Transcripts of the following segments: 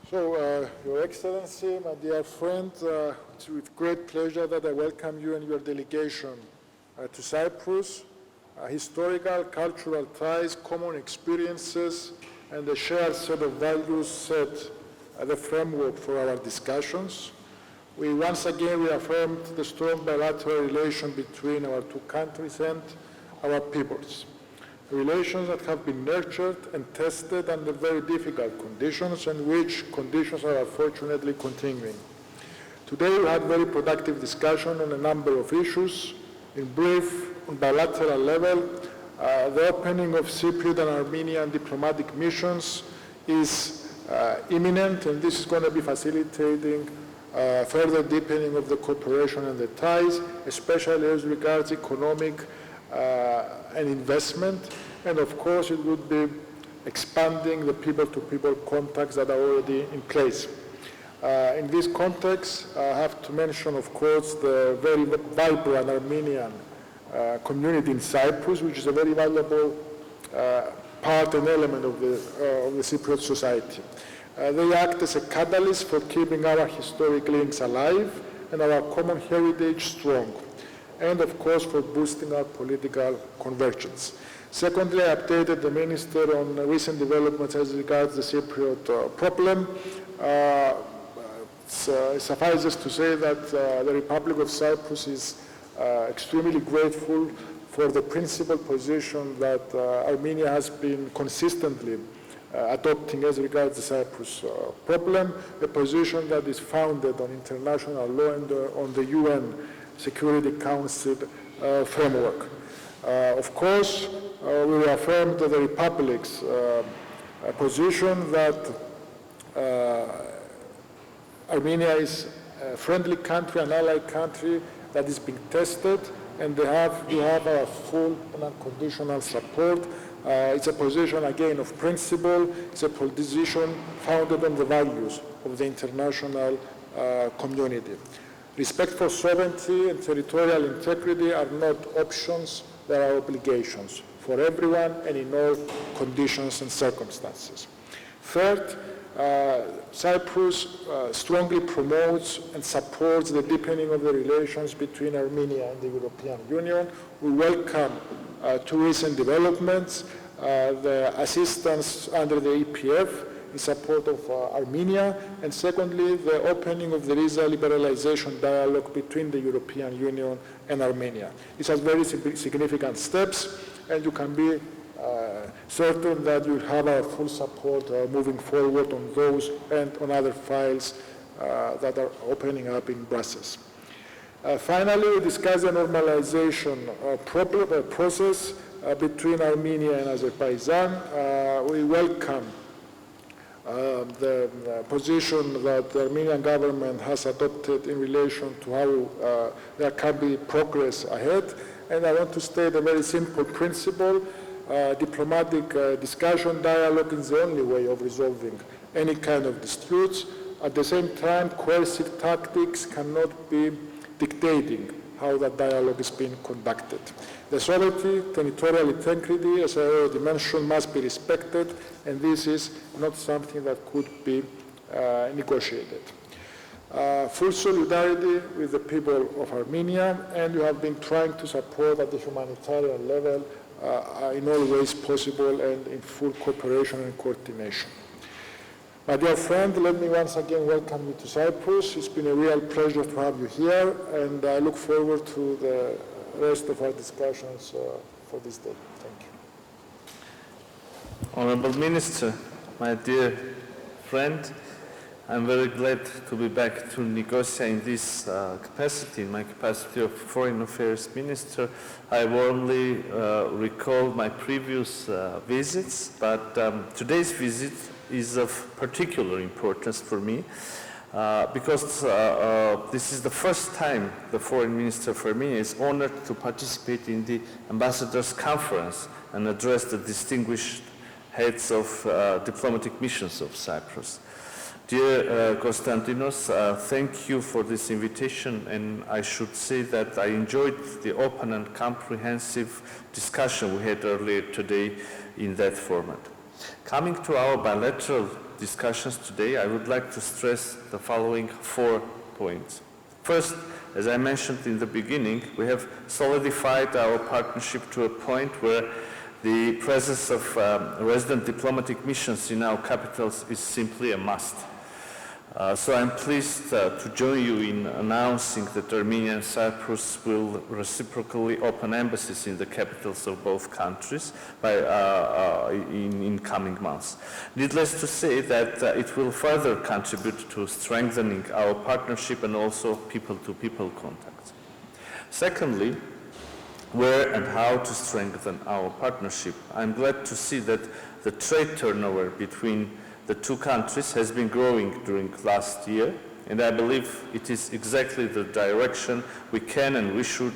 So, Your Excellency, my dear friend, it's with great pleasure that I welcome you and your delegation to Cyprus. Historical, cultural ties, common experiences, and a shared set of values set the framework for our discussions. We once again reaffirmed the strong bilateral relation between our two countries and our peoples. Relations that have been nurtured and tested under very difficult conditions, and which conditions are unfortunately continuing. Today we had very productive discussion on a number of issues. In brief, on bilateral level, the opening of Cypriot and Armenian diplomatic missions is imminent, and this is going to be facilitating further deepening of the cooperation and the ties, especially as regards economic and investment, and of course it would be expanding the people-to-people contacts that are already in place. In this context, I have to mention, of course, the very vibrant Armenian community in Cyprus, which is a very valuable part and element of the Cypriot society. They act as a catalyst for keeping our historic links alive and our common heritage strong, and of course for boosting our political convergence. Secondly, I updated the Minister on recent developments as regards the Cypriot problem. It suffices to say that the Republic of Cyprus is extremely grateful for the principal position that Armenia has been consistently adopting as regards the Cyprus problem, a position that is founded on international law and on the UN Security Council framework. Of course, we reaffirmed the Republic's position that Armenia is a friendly country, an allied country that is being tested, and you have our full and unconditional support. It's a position, again, of principle. It's a position founded on the values of the international community. Respect for sovereignty and territorial integrity are not options, they are obligations for everyone and in all conditions and circumstances. Third, Cyprus strongly promotes and supports the deepening of the relations between Armenia and the European Union. We welcome two recent developments, the assistance under the EPF in support of Armenia, and secondly, the opening of the visa liberalization dialogue between the European Union and Armenia. These are very significant steps, and you can be certain that you will have our full support moving forward on those and on other files that are opening up in Brussels. Finally, we discussed the normalization process between Armenia and Azerbaijan. We welcome the position that the Armenian government has adopted in relation to how there can be progress ahead. And I want to state a very simple principle. Diplomatic discussion, dialogue is the only way of resolving any kind of disputes. At the same time, coercive tactics cannot be dictating how that dialogue is being conducted. The sovereignty, territorial integrity, as I already mentioned, must be respected, and this is not something that could be negotiated. Full solidarity with the people of Armenia, and we have been trying to support at the humanitarian level in all ways possible and in full cooperation and coordination. My dear friend, let me once again welcome you to Cyprus. It's been a real pleasure to have you here, and I look forward to the rest of our discussions for this day. Thank you. Honorable Minister, my dear friend, I'm very glad to be back to Nicosia in this capacity, in my capacity of Foreign Affairs Minister. I warmly recall my previous visits, but today's visit is of particular importance for me because this is the first time the Foreign Minister for me is honored to participate in the Ambassadors' Conference and address the distinguished heads of diplomatic missions of Cyprus. Dear Konstantinos, thank you for this invitation, and I should say that I enjoyed the open and comprehensive discussion we had earlier today in that format. Coming to our bilateral discussions today, I would like to stress the following 4 points. First, as I mentioned in the beginning, we have solidified our partnership to a point where the presence of resident diplomatic missions in our capitals is simply a must. So I'm pleased to join you in announcing that Armenia and Cyprus will reciprocally open embassies in the capitals of both countries in coming months. Needless to say that it will further contribute to strengthening our partnership and also people-to-people contacts. Secondly, where and how to strengthen our partnership. I'm glad to see that the trade turnover between the 2 countries has been growing during last year, and I believe it is exactly the direction we can and we should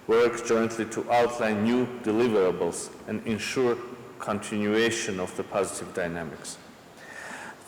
work jointly to outline new deliverables and ensure continuation of the positive dynamics.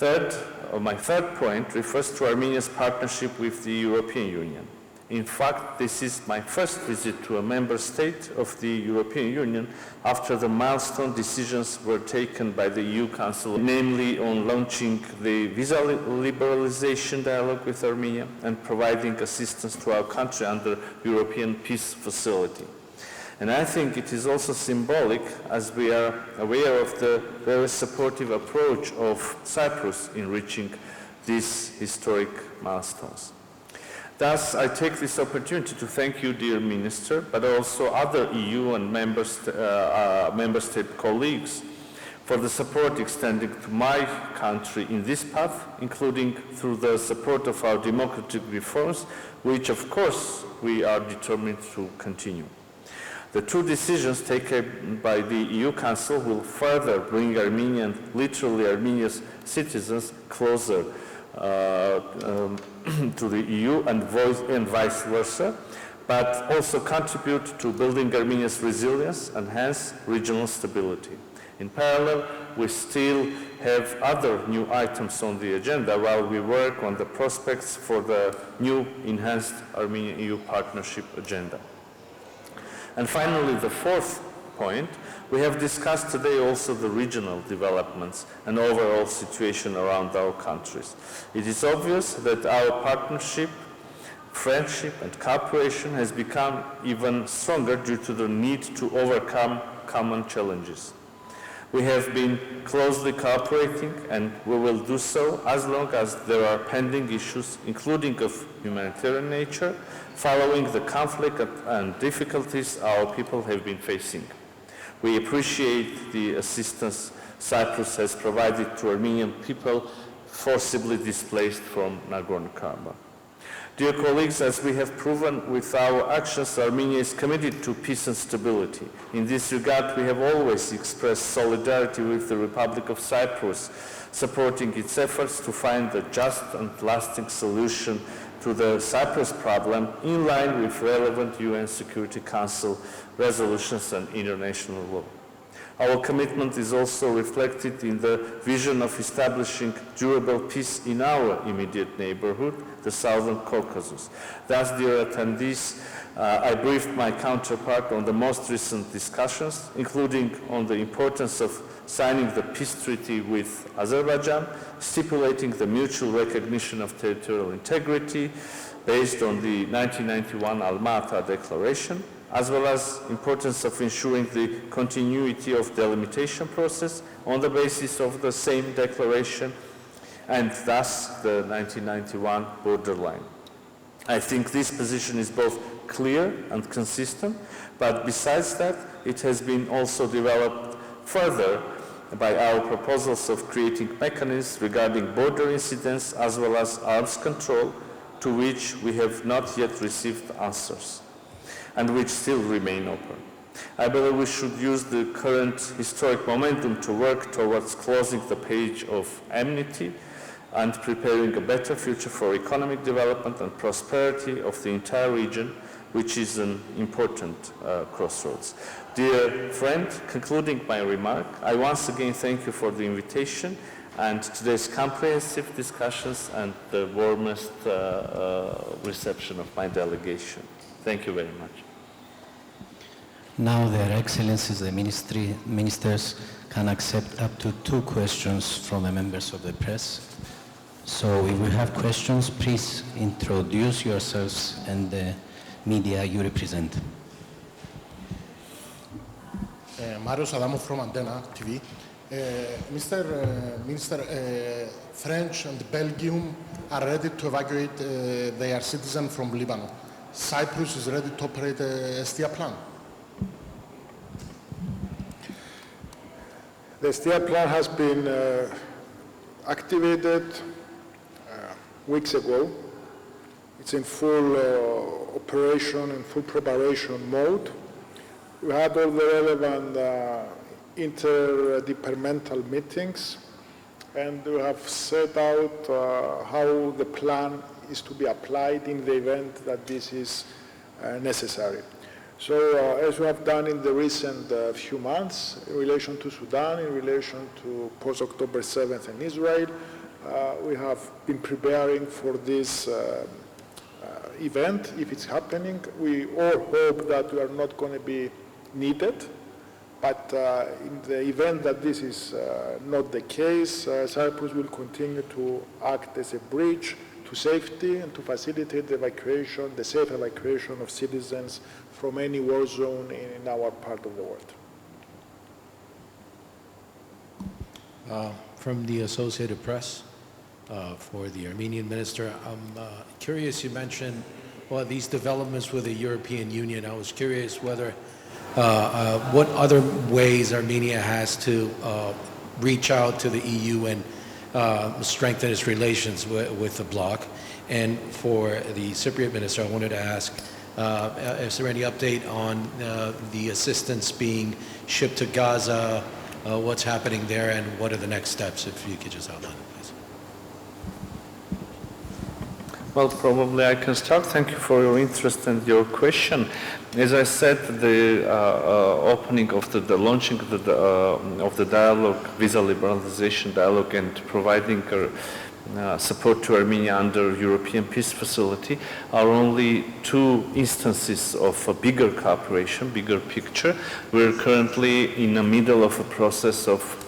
My third point refers to Armenia's partnership with the European Union. In fact, this is my first visit to a member state of the European Union after the milestone decisions were taken by the EU Council, namely on launching the visa liberalization dialogue with Armenia and providing assistance to our country under European Peace Facility. And I think it is also symbolic as we are aware of the very supportive approach of Cyprus in reaching these historic milestones. Thus, I take this opportunity to thank you, dear Minister, but also other EU and member state colleagues for the support extended to my country in this path, including through the support of our democratic reforms, which, of course, we are determined to continue. The 2 decisions taken by the EU Council will further bring Armenian, literally Armenia's citizens closer to the EU and vice versa, but also contribute to building Armenia's resilience and hence regional stability. In parallel, we still have other new items on the agenda while we work on the prospects for the new enhanced Armenia-EU partnership agenda. And finally, the 4th point, we have discussed today also the regional developments and overall situation around our countries. It is obvious that our partnership, friendship and cooperation has become even stronger due to the need to overcome common challenges. We have been closely cooperating and we will do so as long as there are pending issues, including of humanitarian nature, following the conflict and difficulties our people have been facing. We appreciate the assistance Cyprus has provided to Armenian people forcibly displaced from Nagorno-Karabakh. Dear colleagues, as we have proven with our actions, Armenia is committed to peace and stability. In this regard, we have always expressed solidarity with the Republic of Cyprus, supporting its efforts to find a just and lasting solution to the Cyprus problem in line with relevant UN Security Council resolutions and international law. Our commitment is also reflected in the vision of establishing durable peace in our immediate neighborhood, the Southern Caucasus. Thus, dear attendees, I briefed my counterpart on the most recent discussions, including on the importance of signing the peace treaty with Azerbaijan, stipulating the mutual recognition of territorial integrity based on the 1991 Alma-Ata Declaration, as well as importance of ensuring the continuity of the delimitation process on the basis of the same declaration and thus the 1991 borderline. I think this position is both clear and consistent, but besides that, it has been also developed further by our proposals of creating mechanisms regarding border incidents as well as arms control, to which we have not yet received answers and which still remain open. I believe we should use the current historic momentum to work towards closing the page of enmity and preparing a better future for economic development and prosperity of the entire region, which is an important crossroads. Dear friend, concluding my remark, I once again thank you for the invitation and today's comprehensive discussions and the warmest reception of my delegation. Thank you very much. Now, Their Excellencies, the ministers can accept up to 2 questions from the members of the press. So if you have questions, please introduce yourselves and the media you represent. Marios Adamov from Antenna TV. Mr. Minister, French and Belgium are ready to evacuate their citizens from Lebanon. Cyprus is ready to operate a STIA plan. The STIA plan has been activated weeks ago. It's in full operation, in full preparation mode. We had all the relevant interdepartmental meetings, and we have set out how the plan is to be applied in the event that this is necessary. So as we have done in the recent few months in relation to Sudan, in relation to post-October 7th in Israel, we have been preparing for this event. If it's happening, we all hope that we are not going to be needed, but in the event that this is not the case, Cyprus will continue to act as a bridge to safety and to facilitate the evacuation, the safe evacuation of citizens from any war zone in our part of the world. From the Associated Press, for the Armenian minister, I'm curious, you mentioned these developments with the European Union. I was curious whether what other ways Armenia has to reach out to the EU and strengthen its relations with the bloc. And for the Cypriot minister, I wanted to ask, is there any update on the assistance being shipped to Gaza, what's happening there, and what are the next steps, if you could just outline it, please. Well, probably I can start. Thank you for your interest and your question. As I said, the opening of the launching of the dialogue, visa liberalization dialogue, and providing support to Armenia under European Peace Facility are only 2 instances of a bigger cooperation, bigger picture. We're currently in the middle of a process of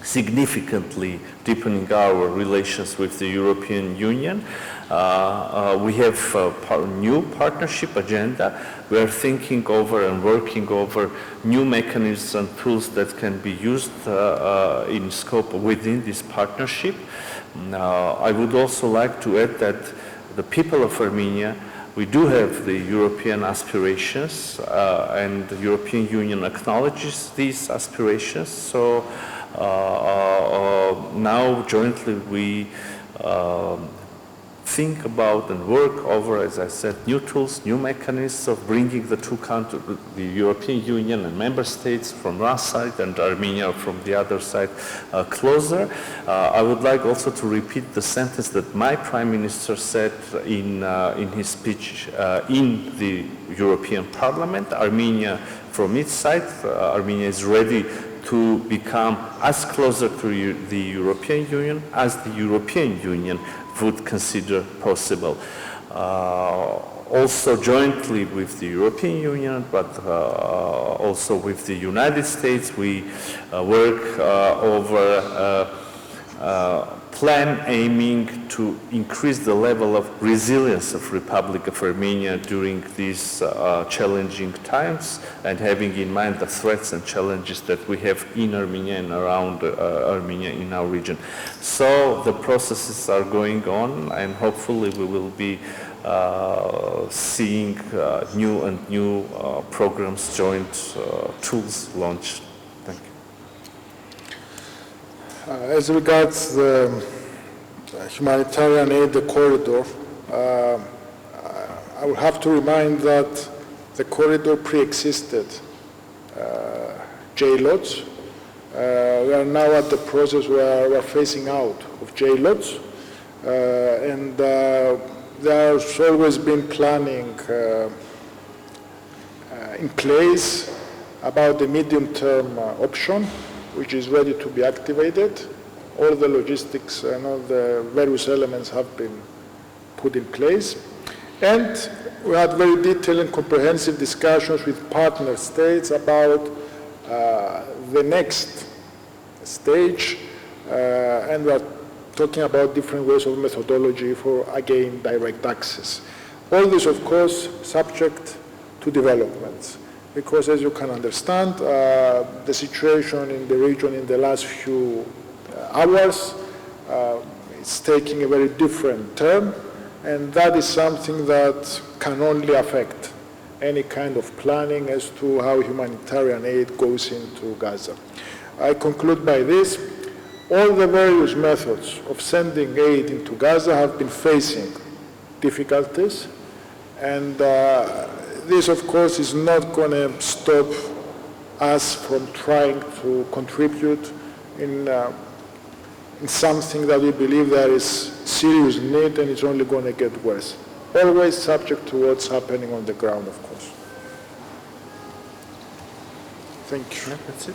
significantly deepening our relations with the European Union. We have a new partnership agenda. We are thinking over and working over new mechanisms and tools that can be used in scope within this partnership. I would also like to add that the people of Armenia, we do have the European aspirations, and the European Union acknowledges these aspirations. So now jointly we think about and work over, as I said, new tools, new mechanisms of bringing the 2 countries, the European Union and member states from one side and Armenia from the other side, closer. I would like also to repeat the sentence that my Prime Minister said in his speech in the European Parliament. Armenia, from its side, Armenia is ready to become as closer to the European Union as the European Union would consider possible. Also jointly with the European Union, but also with the United States, we work over a plan aiming to increase the level of resilience of Republic of Armenia during these challenging times, and having in mind the threats and challenges that we have in Armenia and around Armenia in our region. So the processes are going on, and hopefully we will be seeing new programs, joint tools launched. Thank you. As regards the humanitarian aid, the corridor, I would have to remind that the corridor pre-existed J-lots. We are now at the process where we are phasing out of J-lots, and there's always been planning in place about the medium-term option, which is ready to be activated. All the logistics and all the various elements have been put in place. And we had very detailed and comprehensive discussions with partner states about the next stage, and we are talking about different ways of methodology for, again, direct access. All this, of course, subject to developments, because as you can understand, the situation in the region in the last few hours is taking a very different turn, and that is something that can only affect any kind of planning as to how humanitarian aid goes into Gaza. I conclude by this. All the various methods of sending aid into Gaza have been facing difficulties, and this, of course, is not going to stop us from trying to contribute in something that we believe there is serious need and it's only going to get worse. Always subject to what's happening on the ground, of course. Thank you. That's it.